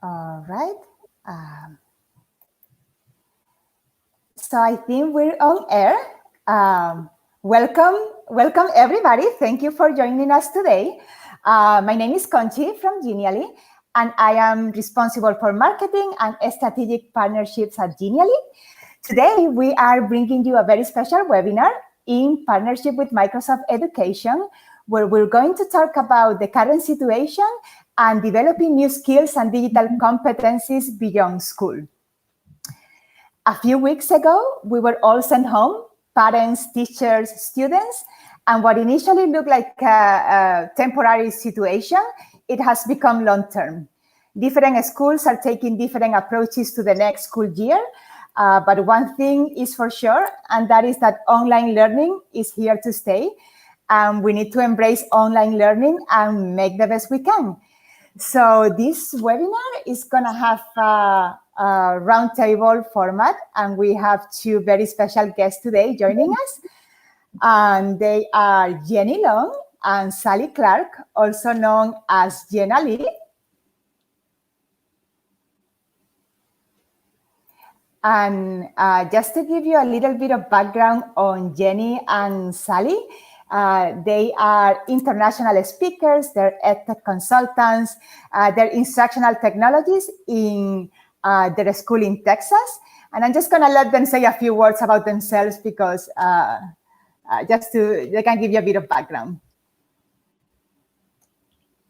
All right. So I think we're on air. Welcome everybody. Thank you for joining us today. My name is Conchi from Genially, and I am responsible for marketing and strategic partnerships at Genially. Today, we are bringing you a very special webinar in partnership with Microsoft Education, where we're going to talk about the current situation and developing new skills and digital competencies beyond school. A few weeks ago, we were all sent home, parents, teachers, students, and what initially looked like a temporary situation, it has become long-term. Different schools are taking different approaches to the next school year, but one thing is for sure, and that is that online learning is here to stay. We need to embrace online learning and make the best we can. So this webinar is going to have a roundtable format, and we have two very special guests today joining us. And they are Jenny Long and Sally Clark, also known as Genially. And just to give you a little bit of background on Jenny and Sally, they are international speakers, they're EdTech consultants, they're instructional technologists in their school in Texas. And I'm just going to let them say a few words about themselves because they can give you a bit of background.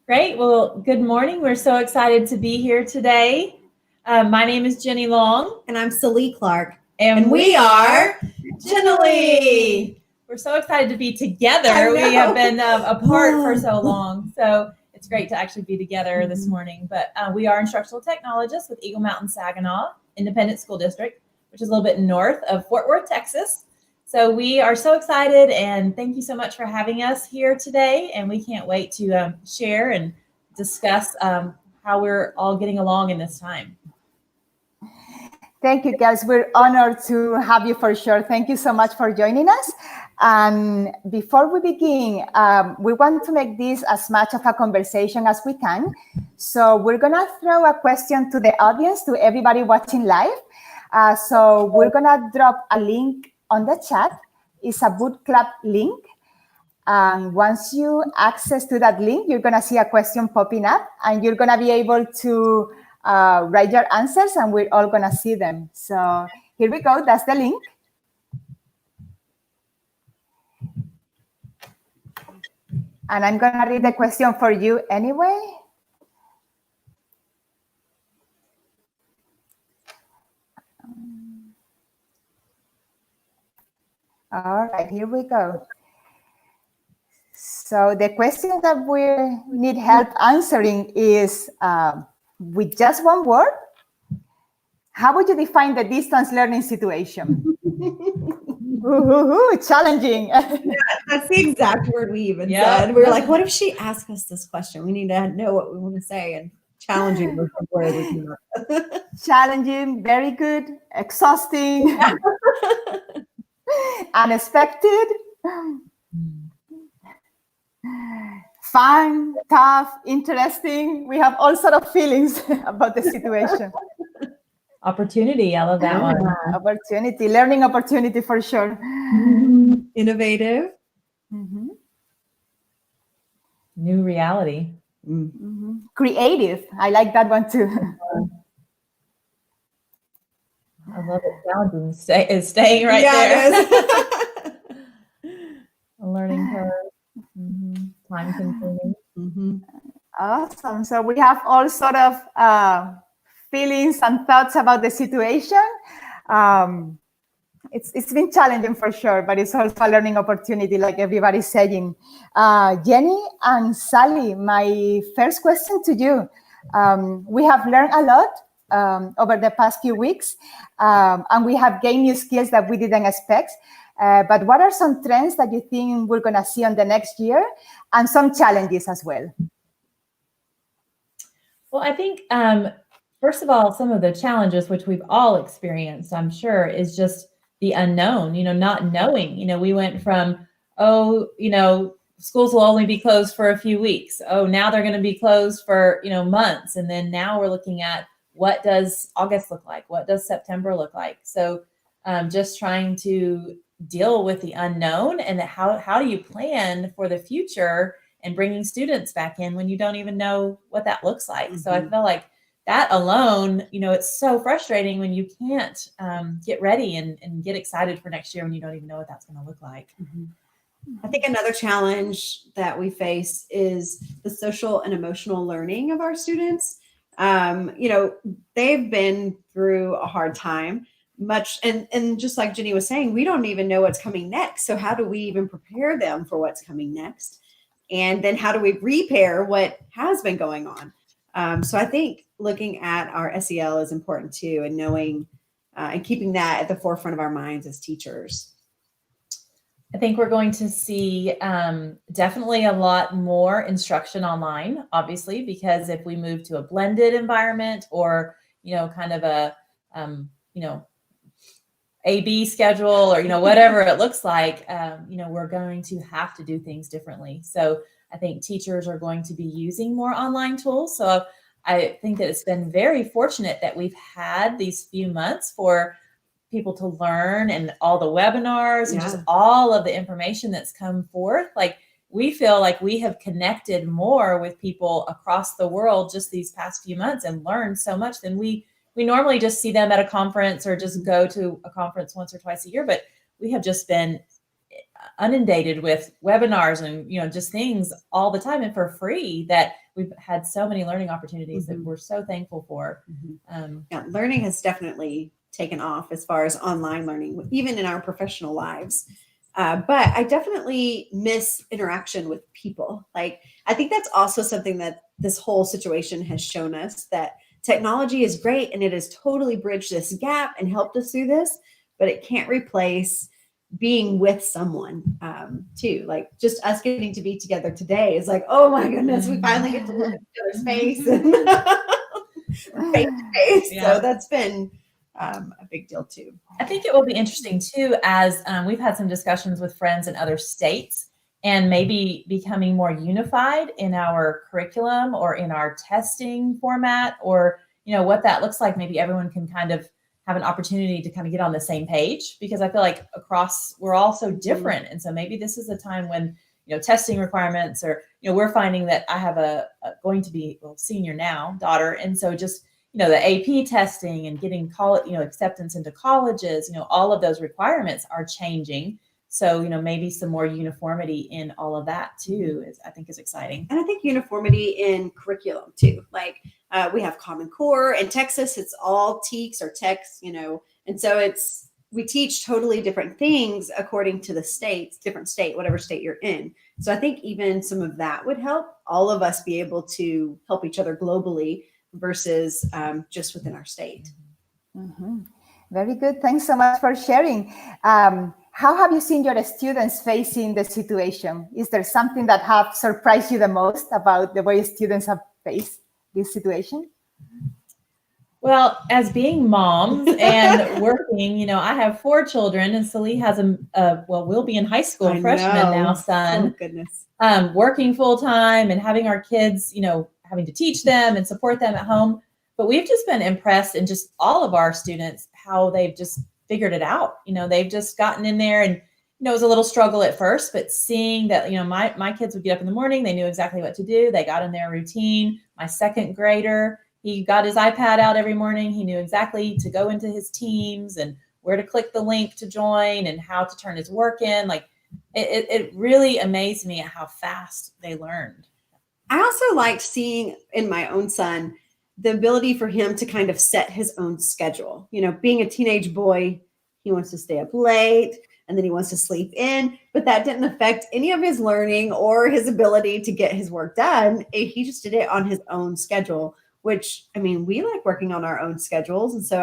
Great. Well, good morning. We're so excited to be here today. My name is Jenny Long. And I'm Sally Clark. And we are Genially. We're so excited to be together. We have been apart for so long. So it's great to actually be together this morning. But we are instructional technologists with Eagle Mountain Saginaw Independent School District, which is a little bit north of Fort Worth, Texas. So we are so excited, and thank you so much for having us here today. And we can't wait to share and discuss how we're all getting along in this time. Thank you, guys. We're honored to have you for sure. Thank you so much for joining us. And before we begin, we want to make this as much of a conversation as we can. So we're going to throw a question to the audience, to everybody watching live. So we're going to drop a link on the chat. It's a boot club link. And once you access to that link, you're going to see a question popping up, and you're going to be able to write your answers, and we're all going to see them. So here we go. That's the link. And I'm going to read the question for you anyway. All right, here we go. So the question that we need help answering is, with just one word, how would you define the distance learning situation? Challenging. Yeah, that's the exact word we even said. We were like, what if she asked us this question? We need to know what we want to say. And challenging was the word. Challenging, very good, exhausting, unexpected, fun, tough, interesting. We have all sort of feelings about the situation. Opportunity, I love that one. Opportunity, learning opportunity for sure. Innovative. New reality. Creative, I like that one too. I love it. Challenging is staying right there. A learning curve. Time consuming. Awesome. So we have all sort of feelings and thoughts about the situation. It's been challenging for sure, but it's also a learning opportunity, like everybody's saying. Jenny and Sally, my first question to you. We have learned a lot over the past few weeks, and we have gained new skills that we didn't expect. But what are some trends that you think we're going to see on the next year, and some challenges as well? Well, I think, first of all, some of the challenges which we've all experienced, I'm sure, is just the unknown, not knowing. We went from, schools will only be closed for a few weeks. Oh, now they're going to be closed for, months. And then now we're looking at, what does August look like? What does September look like? So just trying to deal with the unknown, and how do you plan for the future and bringing students back in when you don't even know what that looks like. Mm-hmm. So I feel like that alone, it's so frustrating when you can't get ready and get excited for next year when you don't even know what that's going to look like. Mm-hmm. I think another challenge that we face is the social and emotional learning of our students. They've been through a hard time, and just like Jenny was saying, we don't even know what's coming next. So how do we even prepare them for what's coming next? And then how do we repair what has been going on? So I think looking at our SEL is important too, and knowing and keeping that at the forefront of our minds as teachers. I think we're going to see definitely a lot more instruction online, obviously, because if we move to a blended environment or, kind of a, A/B schedule or, whatever it looks like, we're going to have to do things differently. So I think teachers are going to be using more online tools. So I think that it's been very fortunate that we've had these few months for people to learn, and all the webinars and just all of the information that's come forth. Like, we feel like we have connected more with people across the world just these past few months and learned so much than we normally just see them at a conference or just go to a conference once or twice a year. But we have just been inundated with webinars and, just things all the time and for free, that we've had so many learning opportunities that we're so thankful for. Learning has definitely taken off as far as online learning, even in our professional lives. But I definitely miss interaction with people. Like, I think that's also something that this whole situation has shown us, that technology is great and it has totally bridged this gap and helped us through this, but it can't replace being with someone too. Like, just us getting to be together today is like, oh my goodness, we finally get to look at each other's face and face to face. So that's been a big deal too. I think it will be interesting too, as we've had some discussions with friends in other states, and maybe becoming more unified in our curriculum or in our testing format, or, what that looks like. Maybe everyone can kind of have an opportunity to kind of get on the same page, because I feel like we're all so different. And so maybe this is a time when, testing requirements, or, we're finding that I have a going to be senior now daughter. And so just, the AP testing and getting college, acceptance into colleges, all of those requirements are changing. So, maybe some more uniformity in all of that too, I think is exciting. And I think uniformity in curriculum too. Like, we have Common Core in Texas, it's all TEKS or TEKS, and so we teach totally different things according to the different state, whatever state you're in. So I think even some of that would help all of us be able to help each other globally versus just within our state. Mm-hmm. Very good. Thanks so much for sharing. How have you seen your students facing the situation? Is there something that have surprised you the most about the way students have faced this situation? Well, as being moms and working, I have 4 children, and Celie has will be in high school, freshman now, son. Oh, goodness. Working full time and having our kids, having to teach them and support them at home. But we've just been impressed in just all of our students, how they've just figured it out. They've just gotten in there, and, it was a little struggle at first, but seeing that, my kids would get up in the morning, they knew exactly what to do. They got in their routine. My 2nd grader, he got his iPad out every morning. He knew exactly to go into his teams and where to click the link to join and how to turn his work in. Like, it really amazed me at how fast they learned. I also liked seeing in my own son the ability for him to kind of set his own schedule. Being a teenage boy, he wants to stay up late and then he wants to sleep in, but that didn't affect any of his learning or his ability to get his work done. He just did it on his own schedule, which, we like working on our own schedules. And so,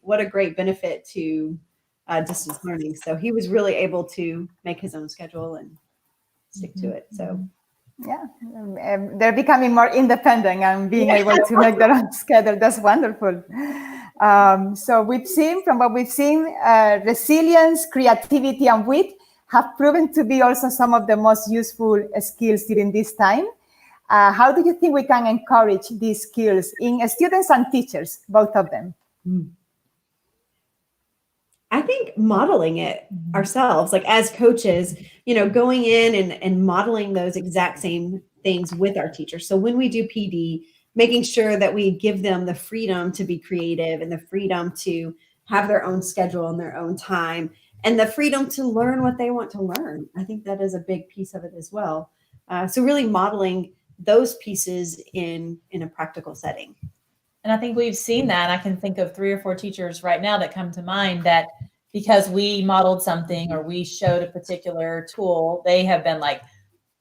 what a great benefit to distance learning. So he was really able to make his own schedule and stick to it. So yeah, they're becoming more independent and being able to make their own schedule. That's wonderful. So from what we've seen, resilience, creativity, and wit have proven to be also some of the most useful skills during this time. How do you think we can encourage these skills in students and teachers, both of them? I think modeling it ourselves, like as coaches, going in and modeling those exact same things with our teachers. So when we do PD, making sure that we give them the freedom to be creative and the freedom to have their own schedule and their own time and the freedom to learn what they want to learn. I think that is a big piece of it as well. So really modeling those pieces in a practical setting. And I think we've seen that. I can think of 3 or 4 teachers right now that come to mind that because we modeled something or we showed a particular tool, they have been like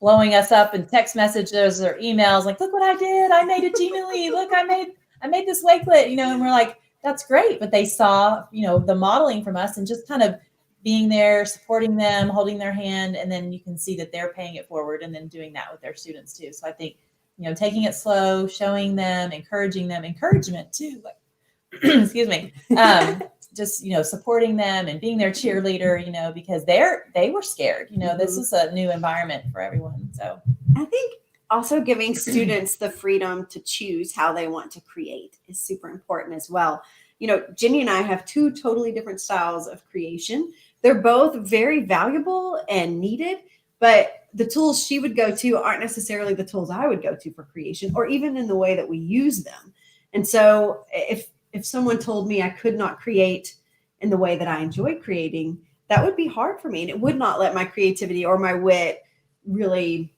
blowing us up in text messages or emails, like, look what I did. I made a Genially. Look, I made this Wakelet, and we're like, that's great. But they saw, the modeling from us and just kind of being there, supporting them, holding their hand. And then you can see that they're paying it forward and then doing that with their students too. So I think, taking it slow, showing them, encouragement too, like, excuse me, just, supporting them and being their cheerleader, because they were scared, this is a new environment for everyone. So I think also giving students the freedom to choose how they want to create is super important as well. Jenny and I have 2 totally different styles of creation. They're both very valuable and needed, but the tools she would go to aren't necessarily the tools I would go to for creation, or even in the way that we use them. And so if someone told me I could not create in the way that I enjoy creating, that would be hard for me. And it would not let my creativity or my wit really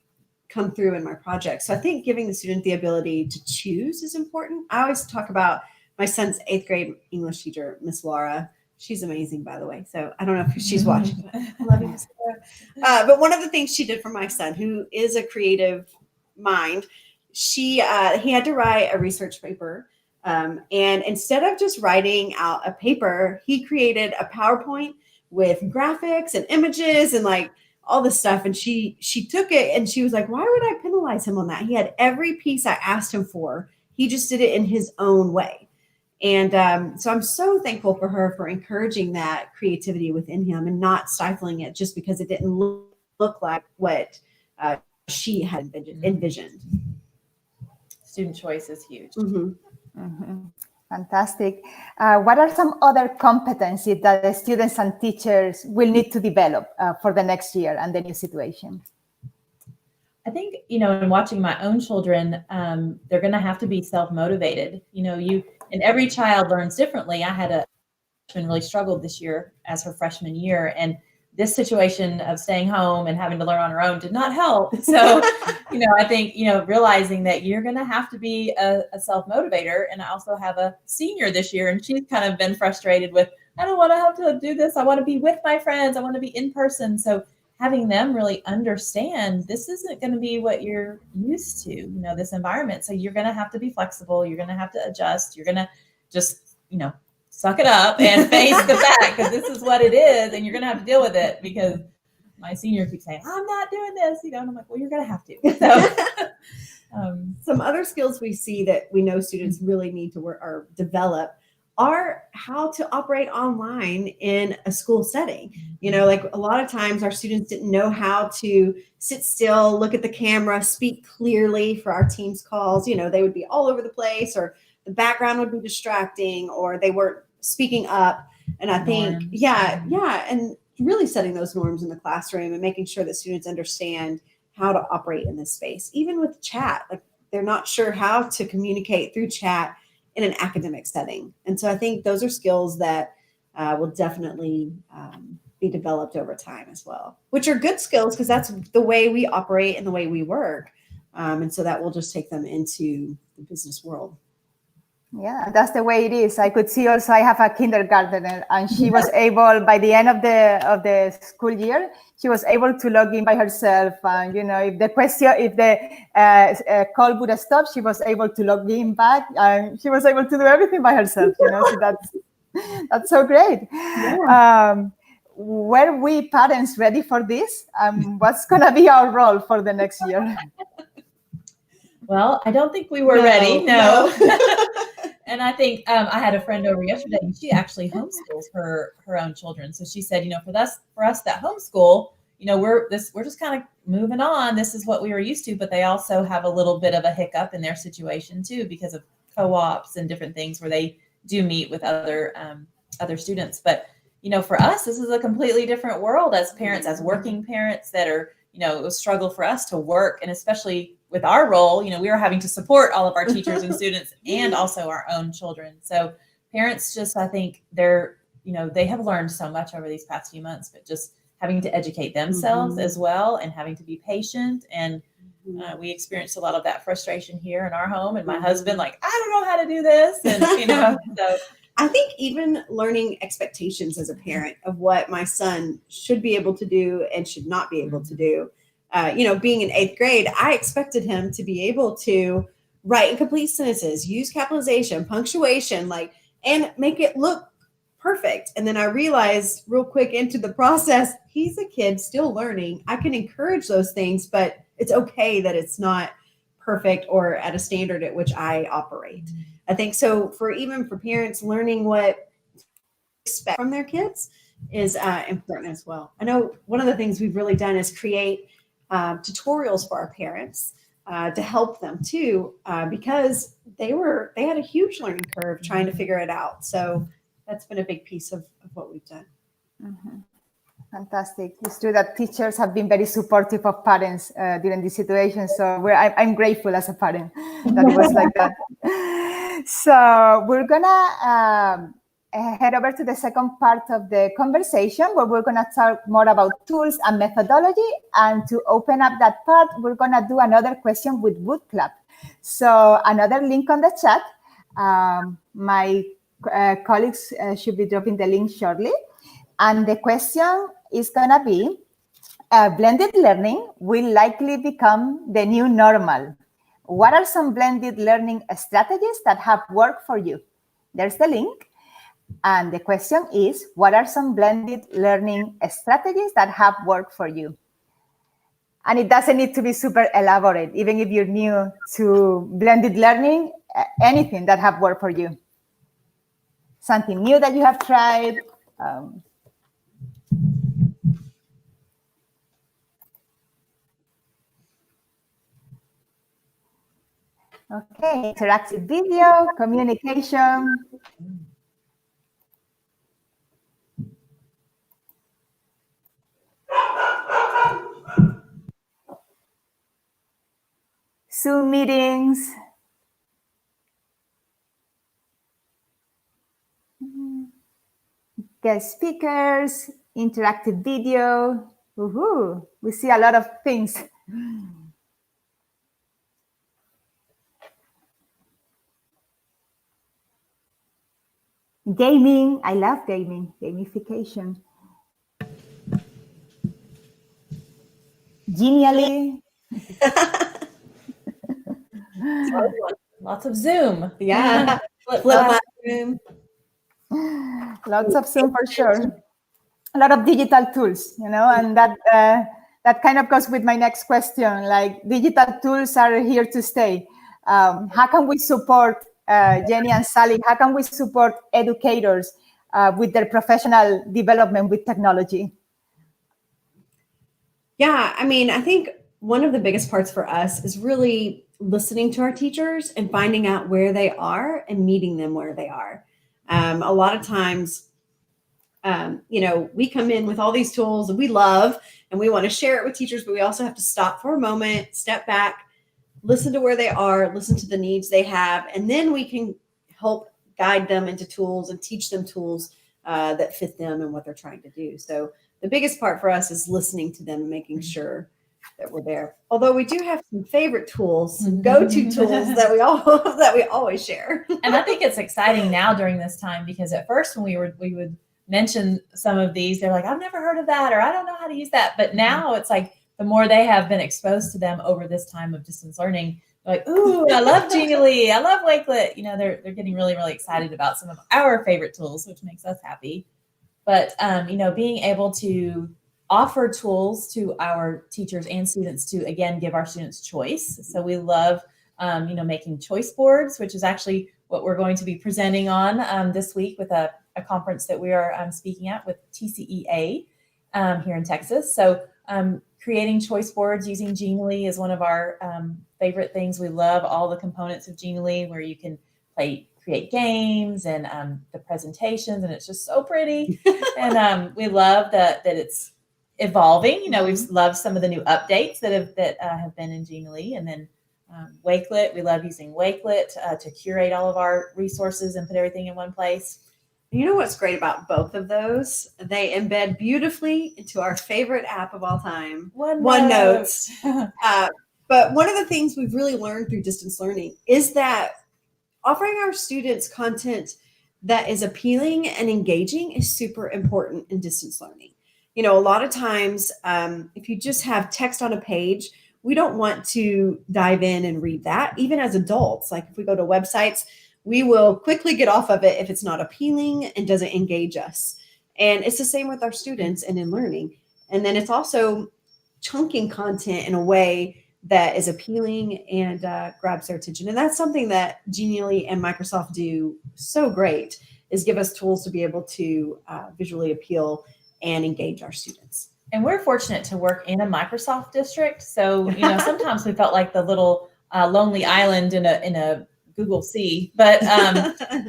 come through in my project. So I think giving the student the ability to choose is important. I always talk about my son's 8th grade English teacher, Miss Laura. She's amazing, by the way. So I don't know if she's watching, but I love you, Miss Laura. But one of the things she did for my son, who is a creative mind, he had to write a research paper. And instead of just writing out a paper, he created a PowerPoint with graphics and images and like all this stuff. And she took it and she was like, why would I penalize him on that? He had every piece I asked him for. He just did it in his own way. And so I'm so thankful for her for encouraging that creativity within him and not stifling it just because it didn't look like what she had envisioned. Student choice is huge. Mm-hmm. Mm-hmm. Fantastic. What are some other competencies that the students and teachers will need to develop for the next year and the new situation? I think, in watching my own children, they're going to have to be self-motivated. And every child learns differently. I had a freshman really struggled this year as her freshman year. And this situation of staying home and having to learn on her own did not help. So, I think, realizing that you're going to have to be a self-motivator. And I also have a senior this year, and she's kind of been frustrated with, I don't want to have to do this. I want to be with my friends. I want to be in person. So having them really understand this isn't going to be what you're used to, this environment. So you're going to have to be flexible. You're going to have to adjust. You're going to just, suck it up and face the fact because this is what it is. And you're going to have to deal with it because my senior keeps saying, I'm not doing this, and I'm like, well, you're going to have to. So some other skills we see that we know students really need to work or develop are how to operate online in a school setting. Like a lot of times our students didn't know how to sit still, look at the camera, speak clearly for our Teams calls. They would be all over the place, or the background would be distracting, or they weren't speaking up. And I think, and really setting those norms in the classroom and making sure that students understand how to operate in this space. Even with chat, like they're not sure how to communicate through chat in an academic setting. And so I think those are skills that will definitely be developed over time as well, which are good skills because that's the way we operate and the way we work. And so that will just take them into the business world. Yeah, that's the way it is. I could see also I have a kindergartner, and she was able, by the end of the school year, she was able to log in by herself. And if the call would stop, she was able to log in back, and she was able to do everything by herself. So that's so great. Yeah. Were we parents ready for this? What's gonna be our role for the next year? Well, I don't think we were ready. No. And I think I had a friend over yesterday, and she actually homeschools her own children. So she said, for us that homeschool, we're just kind of moving on. This is what we were used to, but they also have a little bit of a hiccup in their situation too, because of co-ops and different things where they do meet with other students. But, for us, this is a completely different world as parents, as working parents that are, it was a struggle for us to work. And especially with our role, we were having to support all of our teachers and students and also our own children. So parents just, I think they have learned so much over these past few months, but just having to educate themselves as well and having to be patient. And we experienced a lot of that frustration here in our home. And my husband, I don't know how to do this. And, so I think even learning expectations as a parent of what my son should be able to do and should not be able to do. Being in 8th grade, I expected him to be able to write and complete sentences, use capitalization, punctuation, and make it look perfect. And then I realized real quick into the process, he's a kid still learning. I can encourage those things, but it's okay that it's not perfect or at a standard at which I operate. I think so for parents, learning what to expect from their kids is important as well. I know one of the things we've really done is create tutorials for our parents to help them too, because they had a huge learning curve trying to figure it out. So that's been a big piece of what we've done. Mm-hmm. Fantastic. It's true that teachers have been very supportive of parents during this situation. So I'm grateful as a parent that it was like that. So we're gonna head over to the second part of the conversation where we're gonna talk more about tools and methodology. And to open up that part, we're gonna do another question with Wood Club. So another link on the chat. My colleagues should be dropping the link shortly. And the question is going to be, blended learning will likely become the new normal. What are some blended learning strategies that have worked for you? There's the link. And the question is, what are some blended learning strategies that have worked for you? And it doesn't need to be super elaborate, even if you're new to blended learning, anything that have worked for you. Something new that you have tried. Okay, interactive video, communication. Zoom meetings. Guest speakers, interactive video. Woohoo! We see a lot of things. Gaming, I love gaming, gamification. Genially. lots of Zoom. Yeah. Lots of Zoom for sure. A lot of digital tools, and that kind of goes with my next question. Like, digital tools are here to stay. How can we support Jenny and Sally? How can we support educators with their professional development with technology? Yeah, I think one of the biggest parts for us is really listening to our teachers and finding out where they are and meeting them where they are. A lot of times, we come in with all these tools and we love and we want to share it with teachers, but we also have to stop for a moment, step back, listen to where they are, listen to the needs they have, and then we can help guide them into tools and teach them tools that fit them and what they're trying to do. So the biggest part for us is listening to them and making sure that we're there. Although we do have some favorite tools, some go-to tools that we always share. And I think it's exciting now during this time, because at first when we would mention some of these, they're like, I've never heard of that, or I don't know how to use that. But now it's like the more they have been exposed to them over this time of distance learning, they're like, ooh, I love Genially, I love Wakelet. They're getting really, really excited about some of our favorite tools, which makes us happy. But being able to offer tools to our teachers and students to, again, give our students choice. So we love, making choice boards, which is actually what we're going to be presenting on this week with a conference that we are speaking at with TCEA here in Texas. So Creating choice boards using Genially is one of our favorite things. We love all the components of Genially, where you can create games and the presentations, and it's just so pretty. And we love that it's evolving. We love some of the new updates that have been in Genially, and then Wakelet. We love using Wakelet to curate all of our resources and put everything in one place. You know what's great about both of those? They embed beautifully into our favorite app of all time, OneNote. But one of the things we've really learned through distance learning is that offering our students content that is appealing and engaging is super important in distance learning. A lot of times, if you just have text on a page, we don't want to dive in and read that. Even as adults, like if we go to websites, we will quickly get off of it if it's not appealing and doesn't engage us. And it's the same with our students and in learning. And then it's also chunking content in a way that is appealing and grabs their attention. And that's something that Genially and Microsoft do so great, is give us tools to be able to visually appeal and engage our students. And we're fortunate to work in a Microsoft district. So, sometimes we felt like the little lonely island in a Google Sea, but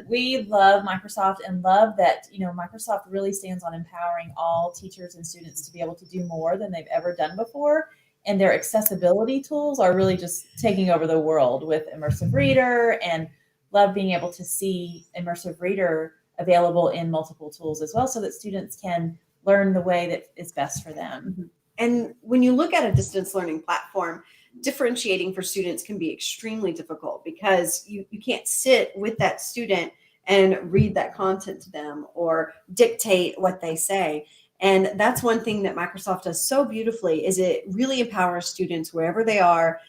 we love Microsoft and love that, Microsoft really stands on empowering all teachers and students to be able to do more than they've ever done before. And their accessibility tools are really just taking over the world with Immersive Reader, and love being able to see Immersive Reader available in multiple tools as well, so that students can learn the way that is best for them. And when you look at a distance learning platform, differentiating for students can be extremely difficult, because you can't sit with that student and read that content to them or dictate what they say. And that's one thing that Microsoft does so beautifully, is it really empowers students wherever they are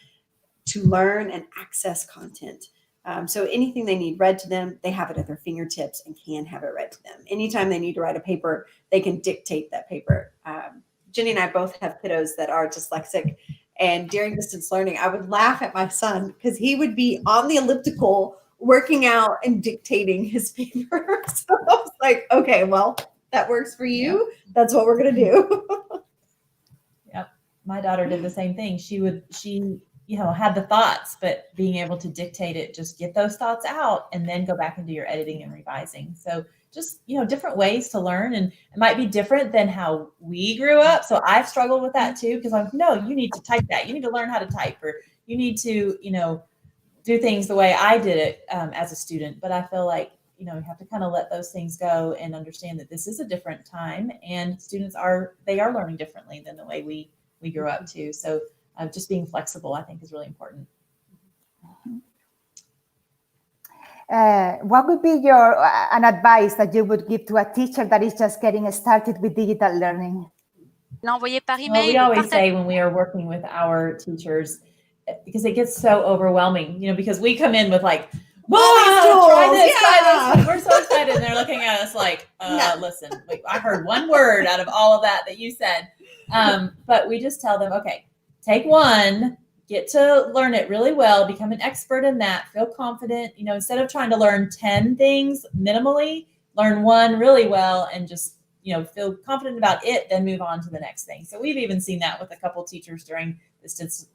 to learn and access content. So anything they need read to them, they have it at their fingertips and can have it read to them. Anytime they need to write a paper, they can dictate that paper. Jenny and I both have kiddos that are dyslexic. And during distance learning, I would laugh at my son because he would be on the elliptical working out and dictating his paper. So I was like, okay, well, that works for you. Yep. That's what we're going to do. Yep. My daughter did the same thing. She had the thoughts, but being able to dictate it, just get those thoughts out and then go back and do your editing and revising. So just, different ways to learn, and it might be different than how we grew up. So I've struggled with that too, because I'm like, no, you need to type that. You need to learn how to type, or you need to, do things the way I did it as a student. But I feel like, you have to kind of let those things go and understand that this is a different time, and students are learning differently than the way we grew up too. So just being flexible, I think, is really important. What would be an advice that you would give to a teacher that is just getting started with digital learning? Well, we always say when we are working with our teachers, because it gets so overwhelming, because we come in with like, try this. We're so excited, and they're looking at us like, listen, I heard one word out of all of that you said. But we just tell them, okay, take one, get to learn it really well, become an expert in that, feel confident, instead of trying to learn 10 things minimally, learn one really well and just, feel confident about it, then move on to the next thing. So we've even seen that with a couple teachers during distance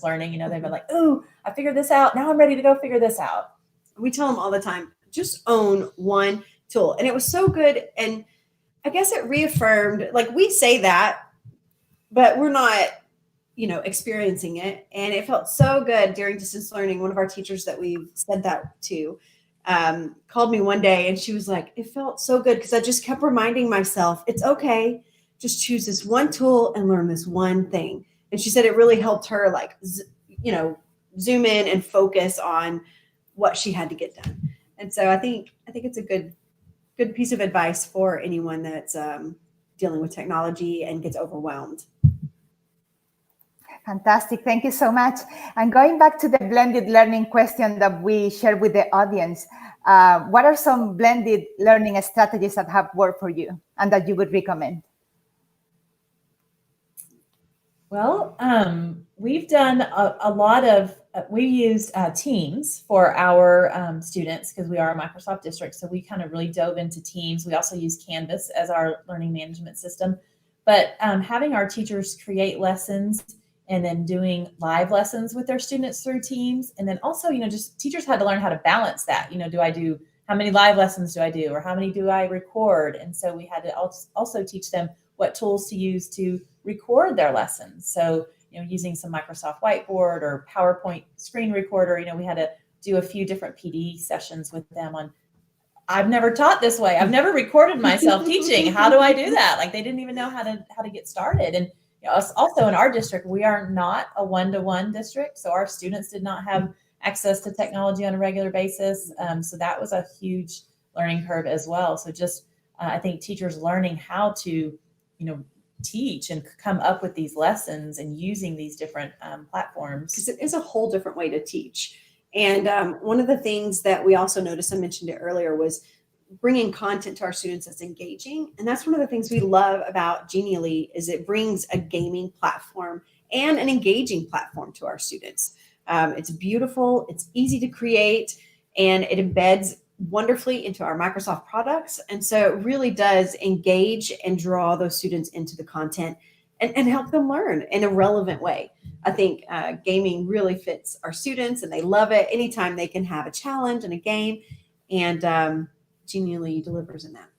learning. They've been like, oh, I figured this out. Now I'm ready to go figure this out. We tell them all the time, just own one tool. And it was so good. And I guess it reaffirmed, like we say that, but we're not, experiencing it. And it felt so good during distance learning. One of our teachers that we said that to called me one day, and she was like, it felt so good because I just kept reminding myself, it's okay. Just choose this one tool and learn this one thing. And she said it really helped her, like, zoom in and focus on what she had to get done. And so I think it's a good piece of advice for anyone that's dealing with technology and gets overwhelmed. Fantastic. Thank you so much. And going back to the blended learning question that we shared with the audience, what are some blended learning strategies that have worked for you and that you would recommend? Well, we've done a lot of, we use Teams for our students because we are a Microsoft district. So we kind of really dove into Teams. We also use Canvas as our learning management system. But having our teachers create lessons and then doing live lessons with their students through Teams. And then also, just teachers had to learn how to balance that. How many live lessons do I do, or how many do I record? And so we had to also teach them what tools to use to record their lessons. So, using some Microsoft Whiteboard or PowerPoint screen recorder, we had to do a few different PD sessions with them on, I've never taught this way. I've never recorded myself teaching. How do I do that? Like, they didn't even know how to get started. And us also in our district, we are not a one-to-one district. So our students did not have access to technology on a regular basis. So that was a huge learning curve as well. So just, I think teachers learning how to, teach and come up with these lessons and using these different platforms. Because it is a whole different way to teach. And one of the things that we also noticed, I mentioned it earlier, was bringing content to our students that's engaging. And that's one of the things we love about Genially, is it brings a gaming platform and an engaging platform to our students. It's beautiful, it's easy to create, and it embeds wonderfully into our Microsoft products. And so it really does engage and draw those students into the content and help them learn in a relevant way. I think gaming really fits our students, and they love it. Anytime they can have a challenge and a game, and Genially delivers in that.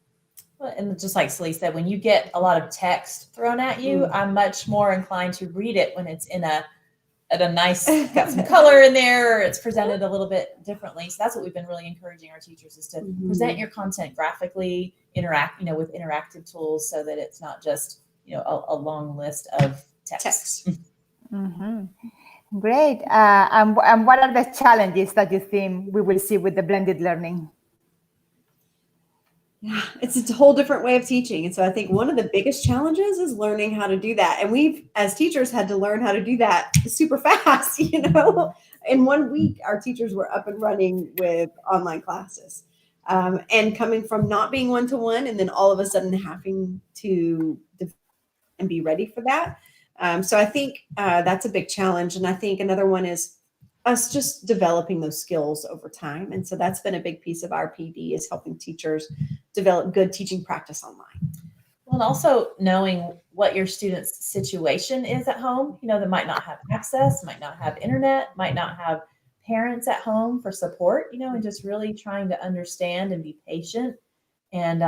Well, and just like Celie said, when you get a lot of text thrown at you, I'm much more inclined to read it when it's at a nice, got some color in there, or it's presented a little bit differently. So that's what we've been really encouraging our teachers, is to present your content graphically, interact, with interactive tools, so that it's not just, a long list of text. Great. And what are the challenges that you think we will see with the blended learning? Yeah, it's a whole different way of teaching. And so I think one of the biggest challenges is learning how to do that. And we've, as teachers, had to learn how to do that super fast. In 1 week, our teachers were up and running with online classes. And coming from not being one-to-one, and then all of a sudden having to and be ready for that. So I think that's a big challenge. And I think another one is us just developing those skills over time. And so that's been a big piece of our PD, is helping teachers develop good teaching practice online. Well, and also knowing what your student's situation is at home. They might not have access, might not have internet, might not have parents at home for support, and just really trying to understand and be patient. And,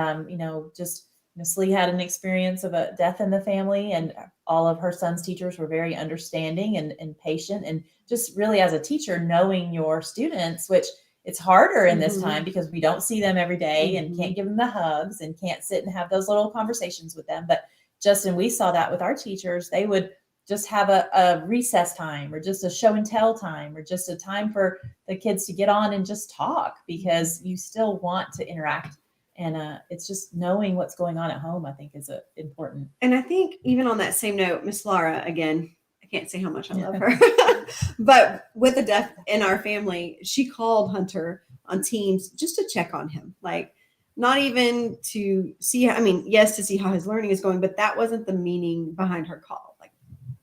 Celie had an experience of a death in the family, and all of her son's teachers were very understanding and patient. And just really, as a teacher, knowing your students, which it's harder in this time because we don't see them every day and can't give them the hugs and can't sit and have those little conversations with them. But Justin, we saw that with our teachers. They would just have a recess time, or just a show and tell time, or just a time for the kids to get on and just talk, because you still want to interact. And it's just knowing what's going on at home, I think, is important. And I think even on that same note, Miss Laura, again, I can't say how much I love her, but with the death in our family, she called Hunter on Teams just to check on him. Like, not even to see, yes, to see how his learning is going, but that wasn't the meaning behind her call. Like,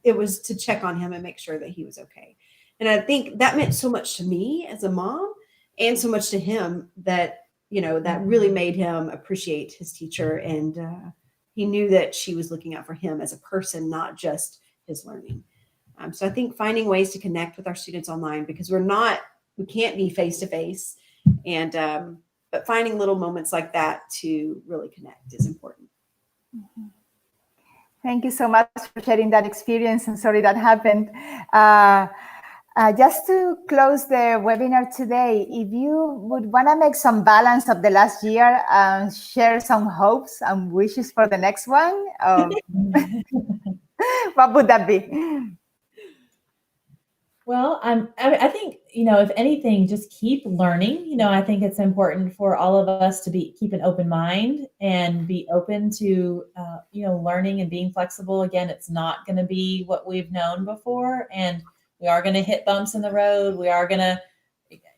it was to check on him and make sure that he was okay. And I think that meant so much to me as a mom, and so much to him, that that really made him appreciate his teacher. And he knew that she was looking out for him as a person, not just his learning. So I think finding ways to connect with our students online, because we can't be face-to-face. And, but finding little moments like that to really connect is important. Thank you so much for sharing that experience, and sorry that happened. Just to close the webinar today, if you would want to make some balance of the last year and share some hopes and wishes for the next one, what would that be? Well, I think, if anything, just keep learning. I think it's important for all of us to keep an open mind and be open to, learning and being flexible. Again, it's not going to be what we've known before, and we are going to hit bumps in the road. We are going to,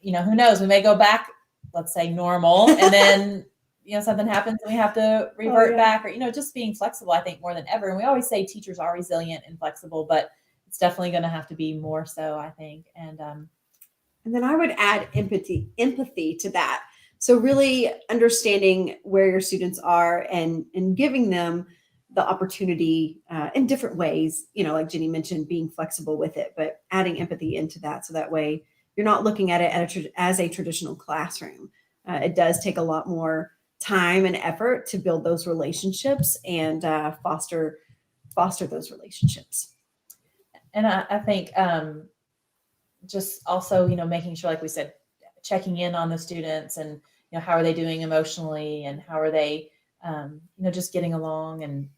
who knows, we may go back, let's say normal, and then, something happens and we have to revert back, or, just being flexible, I think, more than ever. And we always say teachers are resilient and flexible, but it's definitely going to have to be more so, I think. And then I would add empathy to that. So really understanding where your students are and giving them the opportunity in different ways, like Jenny mentioned, being flexible with it, but adding empathy into that. So that way you're not looking at it as a traditional classroom. It does take a lot more time and effort to build those relationships and foster those relationships. And I think just also, making sure, like we said, checking in on the students and, how are they doing emotionally and how are they, just getting along. And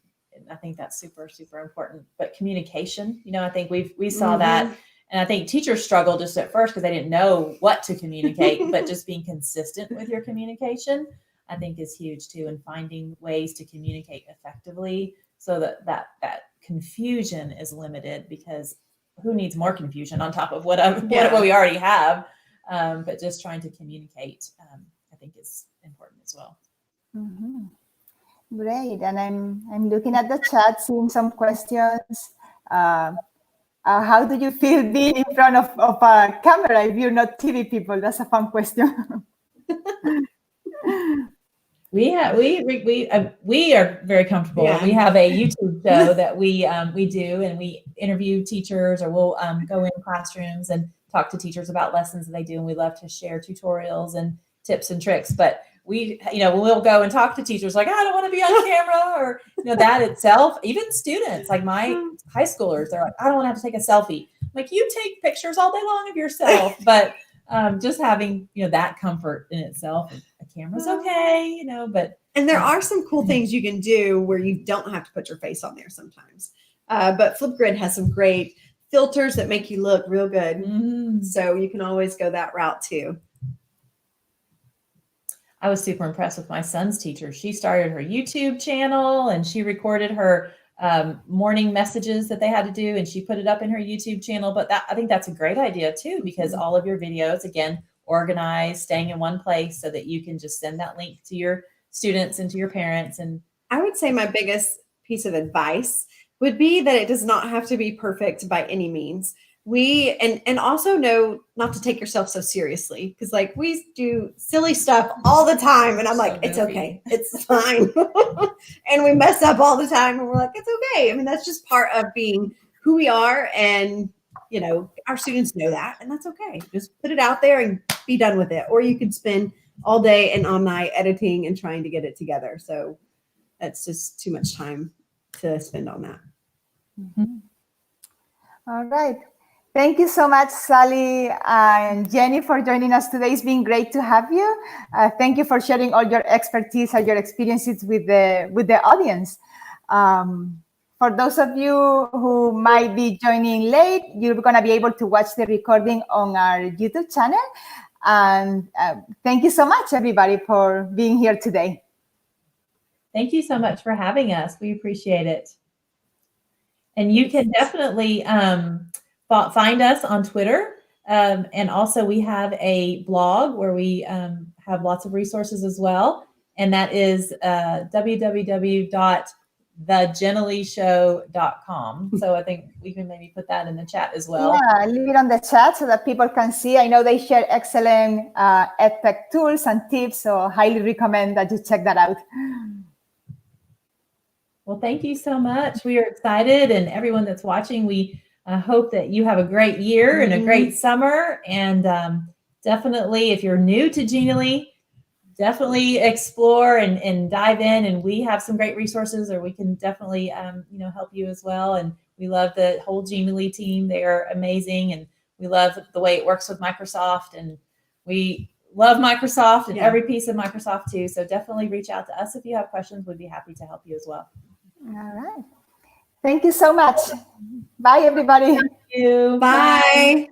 I think that's super, super important. But communication, I think we saw that. And I think teachers struggled just at first because they didn't know what to communicate, but just being consistent with your communication, I think is huge too. And finding ways to communicate effectively so that confusion is limited, because who needs more confusion on top of what we already have? But just trying to communicate, I think is important as well. Mm-hmm. Great. And I'm looking at the chat, seeing some questions. How do you feel being in front of a camera if you're not TV people? That's a fun question. We are very comfortable. Yeah. We have a YouTube show that we do, and we interview teachers, or we'll go in classrooms and talk to teachers about lessons that they do, and we love to share tutorials and tips and tricks. But we'll go and talk to teachers like, I don't want to be on camera, or that itself. Even students, like my high schoolers, they're like, I don't want to have to take a selfie. I'm like, you take pictures all day long of yourself, but just having that comfort in itself. A camera's okay, and there are some cool things you can do where you don't have to put your face on there sometimes. But Flipgrid has some great filters that make you look real good. So you can always go that route too. I was super impressed with my son's teacher. She started her YouTube channel and she recorded her morning messages that they had to do, and she put it up in her YouTube channel. But I think that's a great idea too, because all of your videos, again, organized, staying in one place so that you can just send that link to your students and to your parents. And I would say my biggest piece of advice would be that it does not have to be perfect by any means. And also know not to take yourself so seriously, because like we do silly stuff all the time, and I'm like, it's okay, it's fine. And we mess up all the time, and we're like, it's okay. I mean, that's just part of being who we are, and our students know that, and that's okay. Just put it out there and be done with it. Or you could spend all day and all night editing and trying to get it together. So that's just too much time to spend on that. All right. Thank you so much, Sally and Jenny, for joining us today. It's been great to have you. Thank you for sharing all your expertise and your experiences with the audience. For those of you who might be joining late, you're going to be able to watch the recording on our YouTube channel. And thank you so much, everybody, for being here today. Thank you so much for having us. We appreciate it. And you can definitely find us on Twitter. And also we have a blog where we have lots of resources as well. And that is www.thegeniallyshow.com. So I think we can maybe put that in the chat as well. Yeah, leave it on the chat so that people can see. I know they share excellent EdTech tools and tips, so highly recommend that you check that out. Well, thank you so much. We are excited, and everyone that's watching, we hope that you have a great year and a great summer. And definitely, if you're new to Genially, definitely explore and dive in. And we have some great resources, or we can definitely help you as well. And we love the whole Genially team. They are amazing, and we love the way it works with Microsoft. And we love Microsoft and every piece of Microsoft too. So definitely reach out to us if you have questions. We'd be happy to help you as well. All right. Thank you so much. Bye, everybody. Thank you. Bye.